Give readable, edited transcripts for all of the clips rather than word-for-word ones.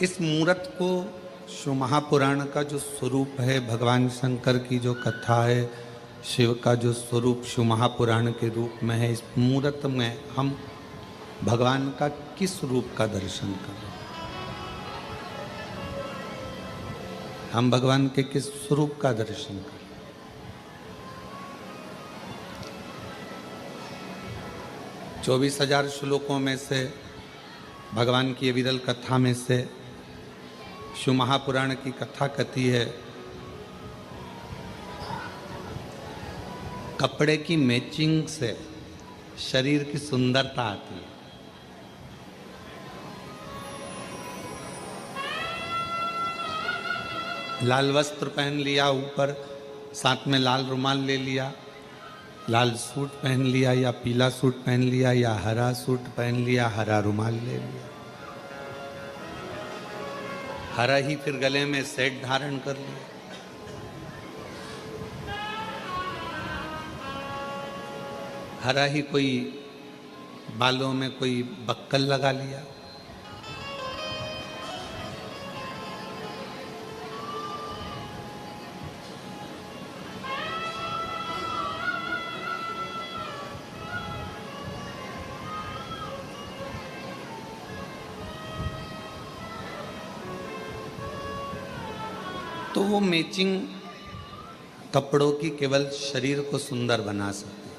इस मूर्त को शिव महापुराण का जो स्वरूप है, भगवान शंकर की जो कथा है, शिव का जो स्वरूप शिव महापुराण के रूप में है, इस मूर्त में हम भगवान का किस रूप का दर्शन कर रहे हैं? हम भगवान के किस स्वरूप का दर्शन कर रहे हैं? 24,000 श्लोकों में से, भगवान की विरल कथा में से शिव महापुराण की कथा कथी है, कपड़े की मैचिंग से शरीर की सुंदरता आती है। लाल वस्त्र पहन लिया, ऊपर साथ में लाल रुमाल ले लिया, लाल सूट पहन लिया या पीला सूट पहन लिया या हरा सूट पहन लिया, हरा रुमाल ले लिया, हरा ही फिर गले में सेट धारण कर लिया, हरा ही कोई बालों में कोई बक्कल लगा लिया। तो वो मैचिंग कपड़ों की केवल शरीर को सुंदर बना सकती है,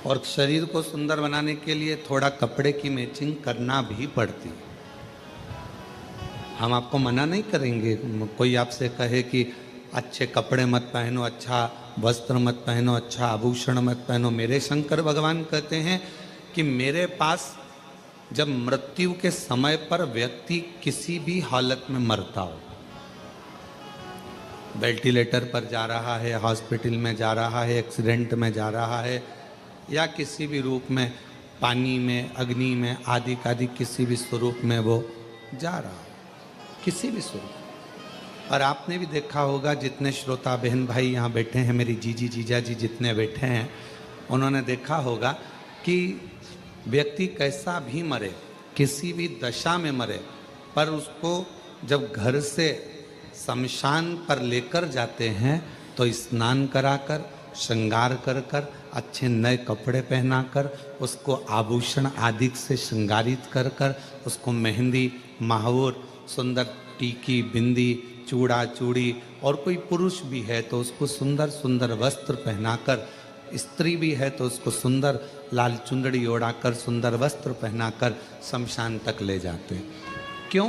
और शरीर को सुंदर बनाने के लिए थोड़ा कपड़े की मैचिंग करना भी पड़ती है। हम आपको मना नहीं करेंगे, कोई आपसे कहे कि अच्छे कपड़े मत पहनो, अच्छा वस्त्र मत पहनो, अच्छा आभूषण मत पहनो। मेरे शंकर भगवान कहते हैं कि मेरे पास जब मृत्यु के समय पर व्यक्ति किसी भी हालत में मरता हो, वेंटिलेटर पर जा रहा है, हॉस्पिटल में जा रहा है, एक्सीडेंट में जा रहा है, या किसी भी रूप में पानी में, अग्नि में, आदि आदि किसी भी स्वरूप में वो जा रहा है, किसी भी स्वरूप। और आपने भी देखा होगा, जितने श्रोता बहन भाई यहाँ बैठे हैं, मेरी जीजी जीजा जी जितने बैठे हैं, उन्होंने देखा होगा कि व्यक्ति कैसा भी मरे, किसी भी दशा में मरे, पर उसको जब घर से शमशान पर लेकर जाते हैं तो स्नान कराकर, श्रृंगार कर कर, अच्छे नए कपड़े पहनाकर, उसको आभूषण आदि से श्रृंगारित कर कर, उसको मेहंदी, महावर, सुंदर टीकी, बिंदी, चूड़ा चूड़ी, और कोई पुरुष भी है तो उसको सुंदर सुंदर वस्त्र पहनाकर, स्त्री भी है तो उसको सुंदर लाल चुंदड़ी ओढ़ाकर, सुंदर वस्त्र पहनाकर शमशान तक ले जाते हैं। क्यों?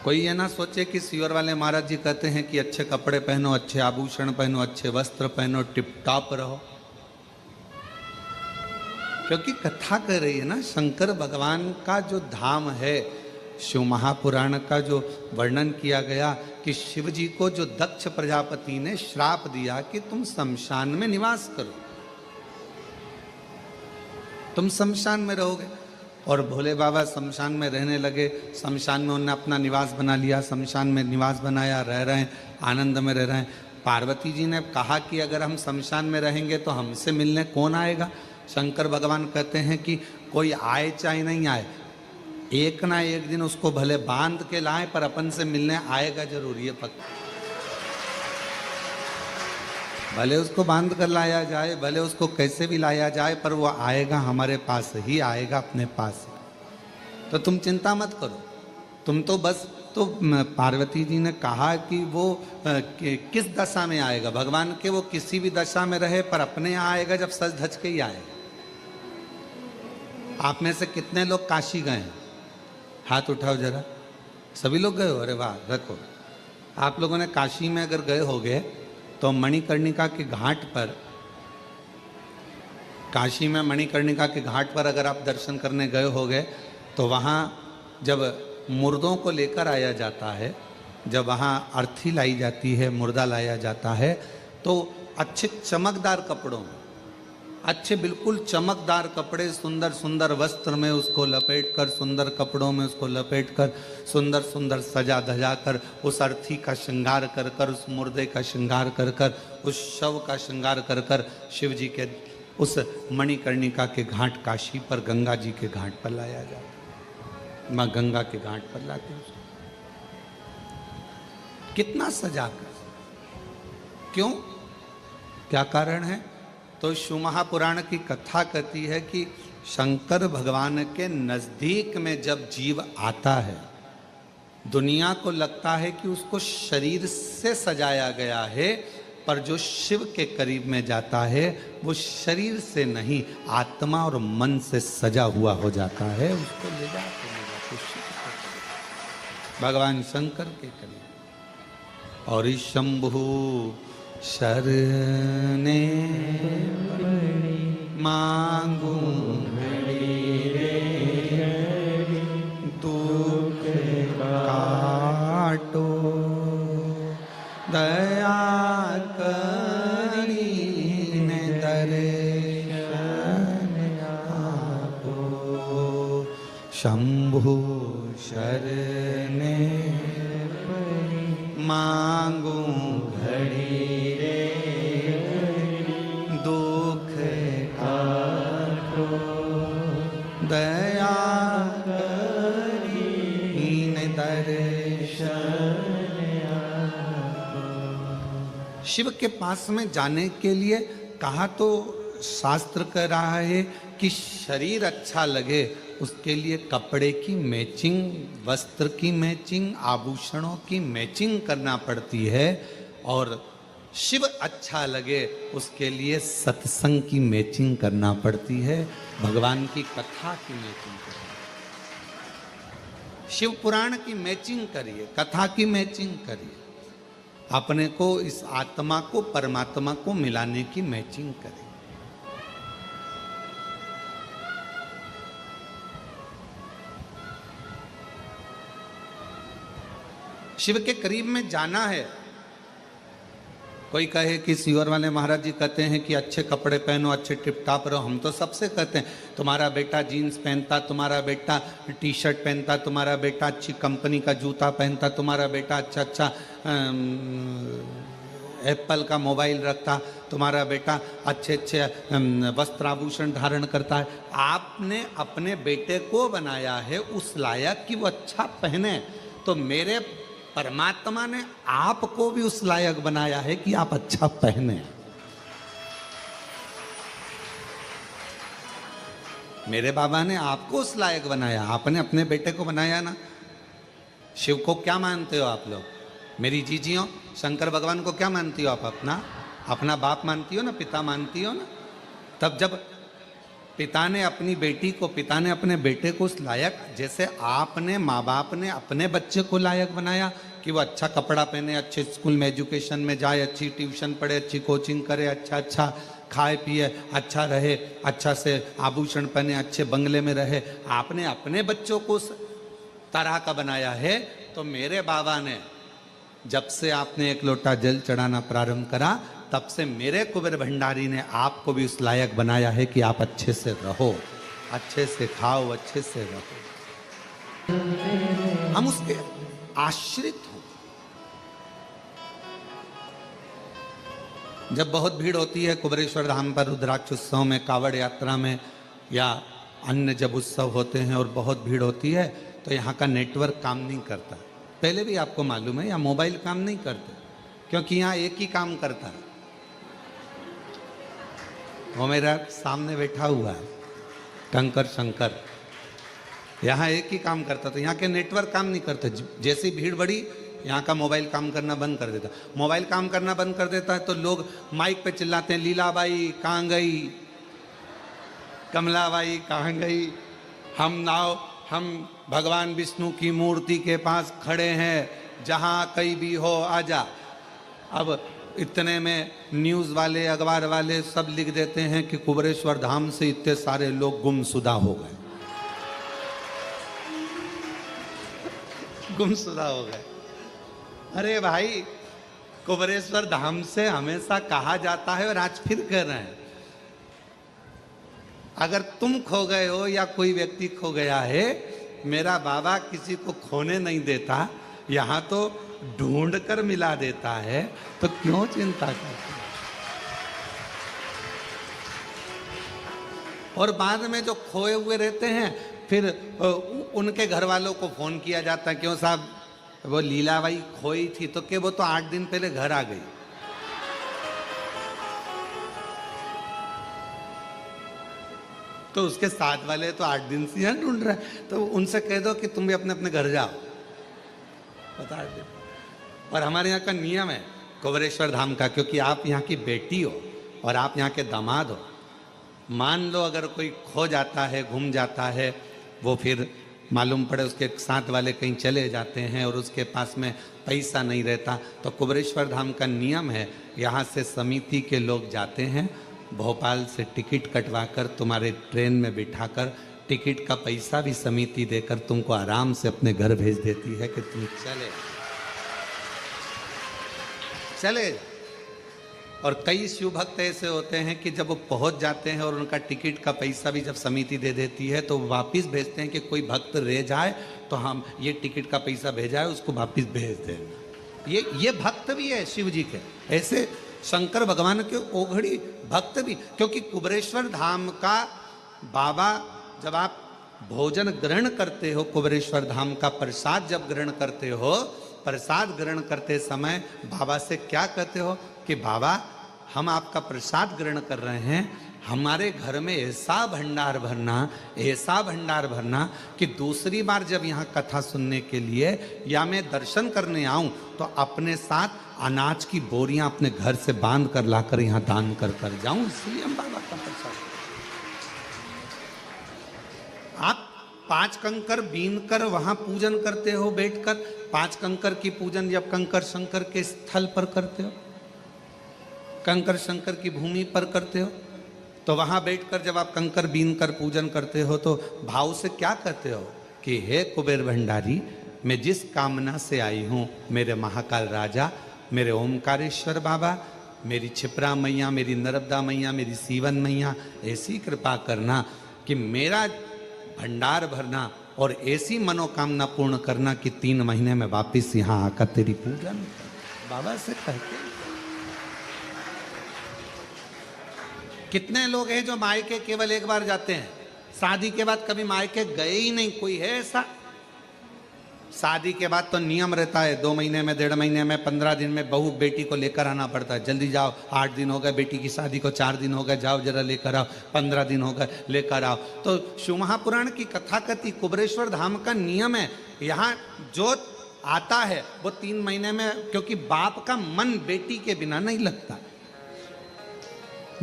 कोई ये ना सोचे कि सीवर वाले महाराज जी कहते हैं कि अच्छे कपड़े पहनो, अच्छे आभूषण पहनो, अच्छे वस्त्र पहनो, टिप टॉप रहो। क्योंकि कथा कह रही है ना, शंकर भगवान का जो धाम है, शिव महापुराण का जो वर्णन किया गया कि शिव जी को जो दक्ष प्रजापति ने श्राप दिया कि तुम शमशान में निवास करो, तुम शमशान में रहोगे, और भोले बाबा शमशान में रहने लगे। शमशान में उन्होंने अपना निवास बना लिया, शमशान में निवास बनाया, रह रहे हैं, आनंद में रह रहे हैं। पार्वती जी ने कहा कि अगर हम शमशान में रहेंगे तो हमसे मिलने कौन आएगा? शंकर भगवान कहते हैं कि कोई आए चाहे नहीं आए, एक ना एक दिन उसको भले बांध के लाएं, पर अपन से मिलने आएगा जरूर, ये पक्का। भले उसको बांध कर लाया जाए, भले उसको कैसे भी लाया जाए, पर वो आएगा, हमारे पास ही आएगा, अपने पास। तो तुम चिंता मत करो, तुम तो बस। तो पार्वती जी ने कहा कि वो किस दशा में आएगा? भगवान के वो किसी भी दशा में रहे, पर अपने यहाँ आएगा जब सज धज के ही आएगा। आप में से कितने लोग काशी गए हैं? हाथ उठाओ जरा। सभी लोग गए हो? अरे वाह, रखो। आप लोगों ने काशी में अगर गए होगे तो मणिकर्णिका के घाट पर, काशी में मणिकर्णिका के घाट पर अगर आप दर्शन करने गए होगे तो वहाँ जब मुर्दों को लेकर आया जाता है, जब वहाँ अर्थी लाई जाती है, मुर्दा लाया जाता है, तो अच्छे चमकदार कपड़ों में, अच्छे बिल्कुल चमकदार कपड़े, सुंदर सुंदर वस्त्र में उसको लपेट कर, सुंदर कपड़ों में उसको लपेट कर, सुंदर सुंदर सजा धजा कर, उस अर्थी का श्रृंगार कर कर, उस मुर्दे का श्रृंगार कर कर, उस शव का श्रृंगार कर कर शिव जी के उस मणिकर्णिका के घाट काशी पर गंगा जी के घाट पर लाया जाता। माँ गंगा के घाट पर लाते उसको, कितना सजा कर। क्यों, क्या कारण है? तो शिव महापुराण की कथा कहती है कि शंकर भगवान के नजदीक में जब जीव आता है, दुनिया को लगता है कि उसको शरीर से सजाया गया है, पर जो शिव के करीब में जाता है वो शरीर से नहीं, आत्मा और मन से सजा हुआ हो जाता है। उसको ले जाते भगवान शंकर के करीब। और इस शंभु शरणे मांगू दुख काटो दया करीने दर्शन आपो। शंभु शरणे मांगू घड़ी रे दुख काटो दया करीने दर्शन। शिव के पास में जाने के लिए कहा तो शास्त्र कह रहा है कि शरीर अच्छा लगे उसके लिए कपड़े की मैचिंग, वस्त्र की मैचिंग, आभूषणों की मैचिंग करना पड़ती है। और शिव अच्छा लगे उसके लिए सत्संग की मैचिंग करना पड़ती है, भगवान की कथा की मैचिंग करिए, शिव पुराण की मैचिंग करिए, कथा की मैचिंग करिए, अपने को इस आत्मा को परमात्मा को मिलाने की मैचिंग करिए। शिव के करीब में जाना है। कोई कहे कि सीवर वाले महाराज जी कहते हैं कि अच्छे कपड़े पहनो, अच्छे टिप टाप रहो। हम तो सबसे कहते हैं, तुम्हारा बेटा जीन्स पहनता, तुम्हारा बेटा टी शर्ट पहनता, तुम्हारा बेटा अच्छी कंपनी का जूता पहनता, तुम्हारा बेटा अच्छा अच्छा एप्पल का मोबाइल रखता, तुम्हारा बेटा अच्छे अच्छे वस्त्र आभूषण धारण करता है। आपने अपने बेटे को बनाया है उस लायक कि वो अच्छा पहने, तो मेरे परमात्मा ने आपको भी उस लायक बनाया है कि आप अच्छा पहने। मेरे बाबा ने आपको उस लायक बनाया, आपने अपने बेटे को बनाया ना। शिव को क्या मानते हो आप लोग? मेरी जीजियों, शंकर भगवान को क्या मानती हो आप? अपना बाप मानती हो ना, पिता मानती हो ना। तब जब पिता ने अपनी बेटी को, पिता ने अपने बेटे को उस लायक, जैसे आपने माँ बाप ने अपने बच्चे को लायक बनाया कि वो अच्छा कपड़ा पहने, अच्छे स्कूल में एजुकेशन में जाए, अच्छी ट्यूशन पढ़े, अच्छी कोचिंग करे, अच्छा अच्छा खाए पिए, अच्छा रहे, अच्छा से आभूषण पहने, अच्छे बंगले में रहे। आपने अपने बच्चों को उस तरह का बनाया है। तो मेरे बाबा ने जब से आपने एक लोटा जल चढ़ाना प्रारंभ करा, तब से मेरे कुबेर भंडारी ने आपको भी उस लायक बनाया है कि आप अच्छे से रहो, अच्छे से खाओ, अच्छे से रहो, हम उसके आश्रित हो। जब बहुत भीड़ होती है कुबेरेश्वर धाम पर रुद्राक्ष उत्सव में, कावड़ यात्रा में, या अन्य जब उत्सव होते हैं और बहुत भीड़ होती है, तो यहाँ का नेटवर्क काम नहीं करता। पहले भी आपको मालूम है, या मोबाइल काम नहीं करते, क्योंकि यहाँ एक ही काम करता है। वो मेरा सामने बैठा हुआ है कंकर शंकर, यहाँ एक ही काम करता था। यहाँ के नेटवर्क काम नहीं करते। जैसी भीड़ बढ़ी, यहाँ का मोबाइल काम करना बंद कर देता। मोबाइल काम करना बंद कर देता है तो लोग माइक पे चिल्लाते हैं, लीलाबाई कहाँ गई, कमलाबाई कहाँ गई, हम भगवान विष्णु की मूर्ति के पास खड़े हैं, जहाँ कहीं भी हो आजा। अब इतने में न्यूज़ वाले, अखबार वाले सब लिख देते हैं कि कुबेरेश्वर धाम से इतने सारे लोग गुमशुदा हो गए, गुमशुदा हो गए। अरे भाई, कुबेरेश्वर धाम से हमेशा कहा जाता है और आज फिर कह रहे हैं, अगर तुम खो गए हो या कोई व्यक्ति खो गया है, मेरा बाबा किसी को खोने नहीं देता, यहाँ तो ढूंढ कर मिला देता है, तो क्यों चिंता करते? और बाद में जो खोए हुए रहते हैं फिर उनके घर वालों को फोन किया जाता है, क्यों साहब वो लीलाबाई खोई थी, तो कि वो तो 8 दिन पहले घर आ गई। तो उसके साथ वाले तो 8 दिन से यहाँ ढूंढ रहे हैं, तो उनसे कह दो कि तुम भी अपने अपने घर जाओ, बता दे। और हमारे यहाँ का नियम है कुबेरेश्वर धाम का, क्योंकि आप यहाँ की बेटी हो और आप यहाँ के दामाद हो। मान लो अगर कोई खो जाता है, गुम जाता है, वो फिर मालूम पड़े उसके साथ वाले कहीं चले जाते हैं और उसके पास में पैसा नहीं रहता, तो कुबेरेश्वर धाम का नियम है, यहाँ से समिति के लोग जाते हैं, भोपाल से टिकट कटवाकर तुम्हारे ट्रेन में बिठाकर टिकट का पैसा भी समिति देकर तुमको आराम से अपने घर भेज देती है कि तुम चले। और कई शिव भक्त ऐसे होते हैं कि जब वो पहुंच जाते हैं और उनका टिकट का पैसा भी जब समिति दे देती है तो वापस भेजते हैं कि कोई भक्त रह जाए तो हम ये टिकट का पैसा भेजा है उसको वापस भेज दें। ये भक्त भी है शिव जी के, ऐसे शंकर भगवान के ओघड़ी भक्त भी। क्योंकि कुबेरेश्वर धाम का बाबा, जब आप भोजन ग्रहण करते हो, कुबेरेश्वर धाम का प्रसाद जब ग्रहण करते हो, प्रसाद ग्रहण करते समय बाबा से क्या कहते हो कि बाबा हम आपका प्रसाद ग्रहण कर रहे हैं, हमारे घर में ऐसा भंडार भरना कि दूसरी बार जब यहाँ कथा सुनने के लिए या मैं दर्शन करने आऊं तो अपने साथ अनाज की बोरियां अपने घर से बांध कर लाकर यहाँ दान कर कर जाऊं। इसलिए हम बाबा का प्रसाद, आप 5 कंकर बीन कर वहां पूजन करते हो बैठकर, 5 कंकर की पूजन जब कंकर शंकर के स्थल पर करते हो, कंकर शंकर की भूमि पर करते हो, तो वहां बैठकर जब आप कंकर बीन कर पूजन करते हो तो भाव से क्या कहते हो कि हे कुबेर भंडारी, मैं जिस कामना से आई हूं, मेरे महाकाल राजा, मेरे ओमकारेश्वर बाबा, मेरी छिपरा मैया, मेरी नर्मदा मैया, मेरी सीवन मैया, ऐसी कृपा करना कि मेरा भंडार भरना और ऐसी मनोकामना पूर्ण करना कि 3 महीने में वापिस यहाँ आकर तेरी पूजन बाबा से कहते। कितने लोग हैं जो मायके केवल एक बार जाते हैं, शादी के बाद कभी मायके गए ही नहीं? कोई है ऐसा? शादी के बाद तो नियम रहता है 2 महीने में, 1.5 महीने में, 15 दिन में बहू बेटी को लेकर आना पड़ता है। जल्दी जाओ, 8 दिन हो गए बेटी की शादी को, 4 दिन हो गए, जाओ जरा लेकर आओ, 15 दिन हो गए लेकर आओ। तो शिव महापुराण की कथा कहती कुबेरेश्वर धाम का नियम है, यहाँ जो आता है वो 3 महीने में, क्योंकि बाप का मन बेटी के बिना नहीं लगता,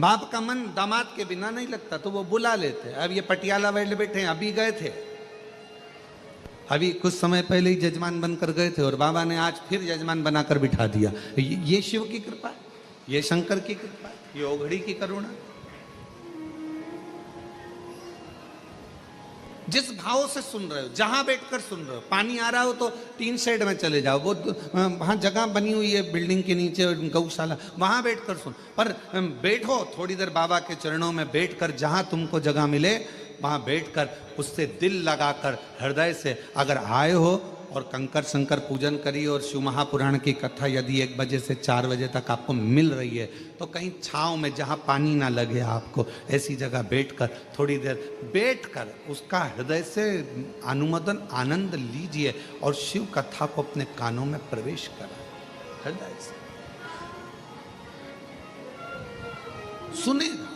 बाप का मन दामाद के बिना नहीं लगता, तो वो बुला लेते। अब ये पटियाला वाले बैठे हैं, अभी गए थे, अभी कुछ समय पहले ही जजमान बनकर गए थे और बाबा ने आज फिर जजमान बनाकर बिठा दिया। ये शिव की कृपा, ये शंकर की कृपा, ये ओघड़ी की करुणा। जिस भाव से सुन रहे हो, जहां बैठकर सुन रहे हो, पानी आ रहा हो तो टीन शेड में चले जाओ, वो वहां जगह बनी हुई है बिल्डिंग के नीचे गौशाला, वहां बैठकर सुन। पर बैठो थोड़ी देर बाबा के चरणों में बैठकर, जहां तुमको जगह मिले वहां बैठकर उससे दिल लगाकर हृदय से अगर आए हो और कंकर शंकर पूजन करिए और शिव महापुराण की कथा यदि 1 बजे से 4 बजे तक आपको मिल रही है तो कहीं छांव में जहां पानी ना लगे आपको, ऐसी जगह बैठकर थोड़ी देर बैठकर उसका हृदय से अनुमोदन आनंद लीजिए और शिव कथा को अपने कानों में प्रवेश करा, हृदय से सुनेगा।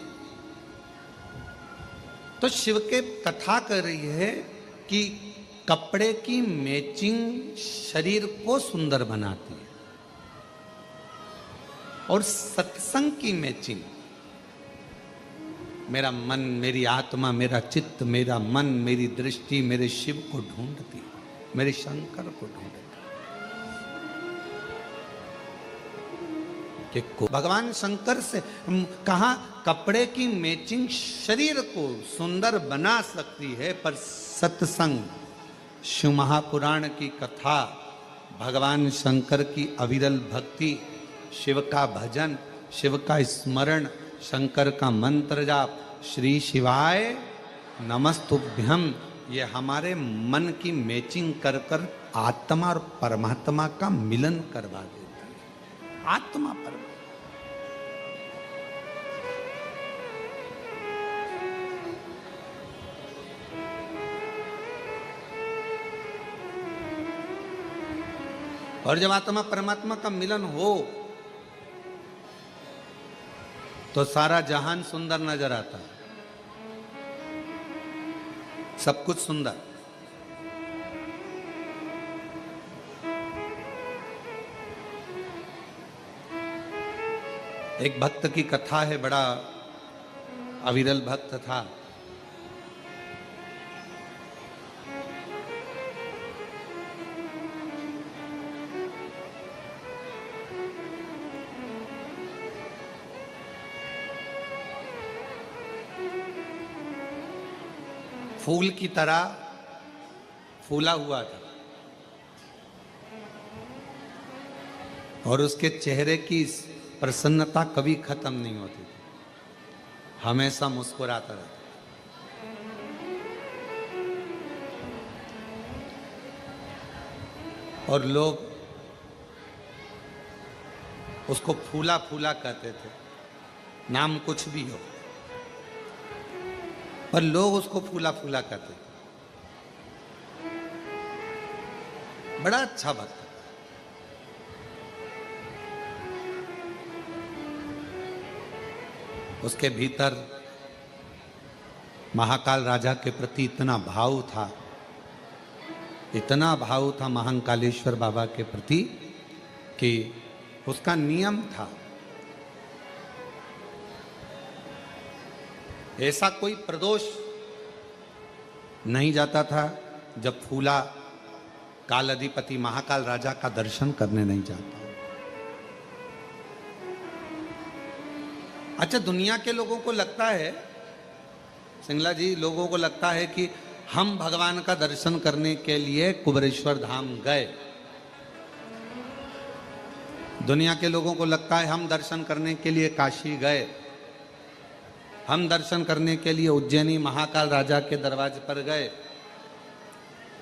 तो शिव के कथा कर रही है कि कपड़े की मैचिंग शरीर को सुंदर बनाती है और सत्संग की मैचिंग मेरा मन, मेरी आत्मा, मेरा चित्त, मेरा मन, मेरी दृष्टि मेरे शिव को ढूंढती, मेरे शंकर को ढूंढती। कि भगवान शंकर से कहा कपड़े की मैचिंग शरीर को सुंदर बना सकती है, पर सत्संग, शिव महापुराण की कथा, भगवान शंकर की अविरल भक्ति, शिव का भजन, शिव का स्मरण, शंकर का मंत्र जाप, श्री शिवाय नमस्तुभ्यम, ये हमारे मन की मैचिंग कर कर आत्मा और परमात्मा का मिलन करवा देती है। आत्मा परमात्मा, और जब आत्मा परमात्मा का मिलन हो तो सारा जहान सुंदर नजर आता है, सब कुछ सुंदर। एक भक्त की कथा है, बड़ा अविरल भक्त था। फूल की तरह फूला हुआ था और उसके चेहरे की प्रसन्नता कभी खत्म नहीं होती थी, हमेशा मुस्कुराता रहता। और लोग उसको फूला फूला कहते थे, नाम कुछ भी हो, पर लोग उसको फूला फूला कहते थे। बड़ा अच्छा भक्त। उसके भीतर महाकाल राजा के प्रति इतना भाव था, इतना भाव था महाकालेश्वर बाबा के प्रति कि उसका नियम था, ऐसा कोई प्रदोष नहीं जाता था जब फूला काल अधिपति महाकाल राजा का दर्शन करने नहीं जाता। अच्छा, दुनिया के लोगों को लगता है, सिंगला जी, लोगों को लगता है कि हम भगवान का दर्शन करने के लिए कुबेरेश्वर धाम गए। दुनिया के लोगों को लगता है हम दर्शन करने के लिए काशी गए, हम दर्शन करने के लिए उज्जैनी महाकाल राजा के दरवाजे पर गए,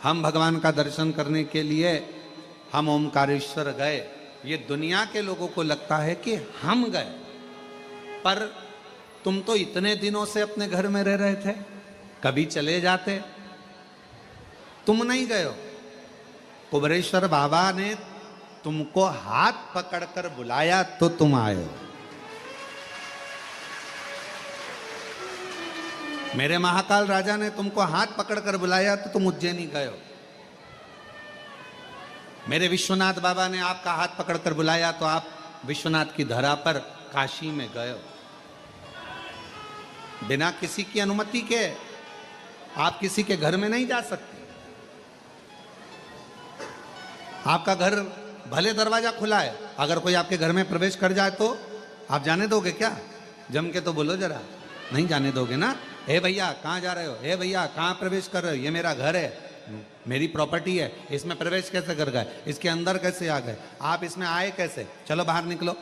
हम भगवान का दर्शन करने के लिए हम ओमकारेश्वर गए। ये दुनिया के लोगों को लगता है कि हम गए, पर तुम तो इतने दिनों से अपने घर में रह रहे थे, कभी चले जाते, तुम नहीं गए हो। कुबेरेश्वर बाबा ने तुमको हाथ पकड़कर बुलाया तो तुम आए हो। मेरे महाकाल राजा ने तुमको हाथ पकड़कर बुलाया तो तुम उज्जैनी गए हो। मेरे विश्वनाथ बाबा ने आपका हाथ पकड़कर बुलाया तो आप विश्वनाथ की धरा पर काशी में गए हो। बिना किसी की अनुमति के आप किसी के घर में नहीं जा सकते। आपका घर भले दरवाजा खुला है, अगर कोई आपके घर में प्रवेश कर जाए तो आप जाने दोगे क्या? जम के तो बोलो जरा, नहीं जाने दोगे ना। हे भैया कहाँ जा रहे हो? हे भैया कहाँ प्रवेश कर रहे हो? ये मेरा घर है, मेरी प्रॉपर्टी है, इसमें प्रवेश कैसे कर गए? इसके अंदर कैसे आ गए? आप इसमें आए कैसे? चलो बाहर निकलो।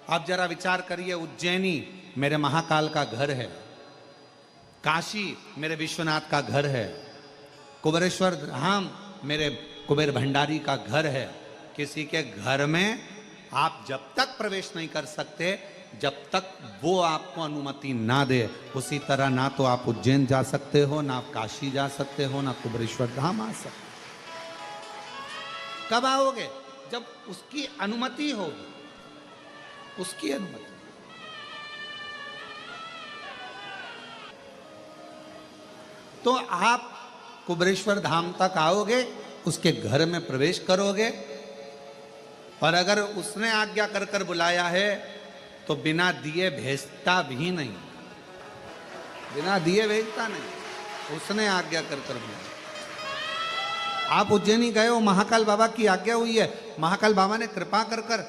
आप जरा विचार करिए, उज्जैनी मेरे महाकाल का घर है, काशी मेरे विश्वनाथ का घर है, कुबेरेश्वर धाम मेरे कुबेर भंडारी का घर है। किसी के घर में आप जब तक प्रवेश नहीं कर सकते जब तक वो आपको अनुमति ना दे। उसी तरह ना तो आप उज्जैन जा सकते हो, ना आप काशी जा सकते हो, ना कुबेरेश्वर धाम आ सकते। कब आओगे? जब उसकी अनुमति होगी, उसकी अनुमति। तो आप कुबेरेश्वर धाम तक आओगे, उसके घर में प्रवेश करोगे, और अगर उसने आज्ञा कर कर बुलाया है तो बिना दिए भेजता भी नहीं, बिना दिए भेजता नहीं, उसने आज्ञा कर कर बुलाया। आप उज्जैनी गए हो, महाकाल बाबा की आज्ञा हुई है, महाकाल बाबा ने कृपा कर कर